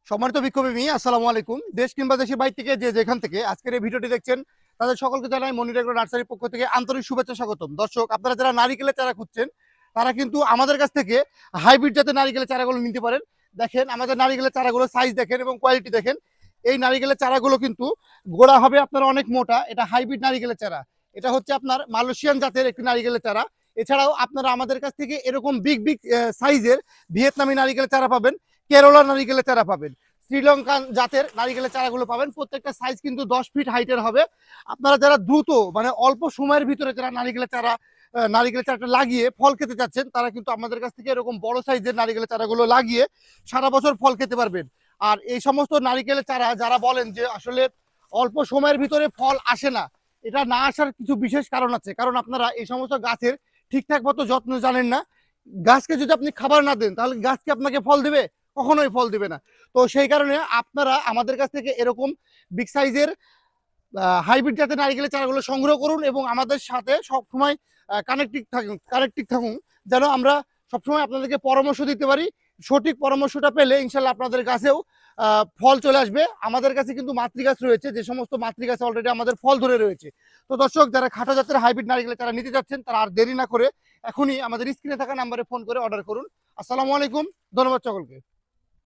সম্মানিত বিক্ষোভী, আসসালামু আলাইকুম। দেশ কিংবা দেশের বাইরে থেকে যে যেখান থেকে আজকের এই ভিডিওটি দেখছেন তাদের সকলকে জানাই মনির এগ্রো নার্সারির পক্ষ থেকে আন্তরিক শুভেচ্ছা স্বাগতম। দর্শক, আপনারা যারা নারিকেলের চারা খুঁজছেন তারা কিন্তু আমাদের কাছ থেকে হাইব্রিড জাতের নারিকেলের চারাগুলো নিতে পারেন। দেখেন আমাদের নারিকেলের চারাগুলো সাইজ দেখেন এবং কোয়ালিটি দেখেন। এই নারিকেলের চারাগুলো কিন্তু গোড়া হবে আপনার অনেক মোটা। এটা হাইব্রিড নারিকেলের চারা। এটা হচ্ছে আপনার মালয়েশিয়ান জাতের একটি নারিকেলের চারা। এছাড়াও আপনারা আমাদের কাছ থেকে এরকম বিগ বিগ সাইজের ভিয়েতনামি নারিকেলের চারা পাবেন, কেরলা নারিকেলের চারা পাবেন, শ্রীলঙ্কান জাতের নারিকেলের চারাগুলো পাবেন। প্রত্যেকটা সাইজ কিন্তু 10 ফিট হাইটের হবে। আপনারা যারা দ্রুত মানে অল্প সময়ের ভিতরে যারা নারিকেলের চারাটা লাগিয়ে ফল খেতে চাচ্ছেন তারা কিন্তু আমাদের কাছ থেকে এরকম বড় সাইজের নারিকেলের চারাগুলো লাগিয়ে সারা বছর ফল খেতে পারবেন। আর এই সমস্ত নারিকেলের চারা যারা বলেন যে আসলে অল্প সময়ের ভিতরে ফল আসে না, এটা না আসার কিছু বিশেষ কারণ আছে। কারণ আপনারা এই সমস্ত গাছের ঠিকঠাক মতো যত্ন জানেন না। গাছকে যদি আপনি খাবার না দেন তাহলে গাছ কি আপনাকে ফল দেবে? কখনোই ফল দিবে না। তো সেই কারণে আপনারা আমাদের কাছ থেকে এরকম বিগ সাইজের হাইব্রিড জাতের নারিকেলের চারাগুলো সংগ্রহ করুন এবং আমাদের সাথে সবসময় কানেক্টিভ থাকুন যেন আমরা সবসময় আপনাদেরকে পরামর্শ দিতে পারি। সঠিক পরামর্শটা পেলে ইনশাল্লাহ আপনাদের কাছেও ফল চলে আসবে। আমাদের কাছে কিন্তু মাতৃগাছ রয়েছে, যে সমস্ত মাতৃগাছে অলরেডি আমাদের ফল ধরে রয়েছে। তো দর্শক, যারা খাটো জাতের হাইব্রিড নারিকেলের চারা নিতে যাচ্ছেন তারা আর দেরি না করে এখনই আমাদের স্ক্রিনে থাকা নাম্বারে ফোন করে অর্ডার করুন। আসসালামু আলাইকুম, ধন্যবাদ সকলকে।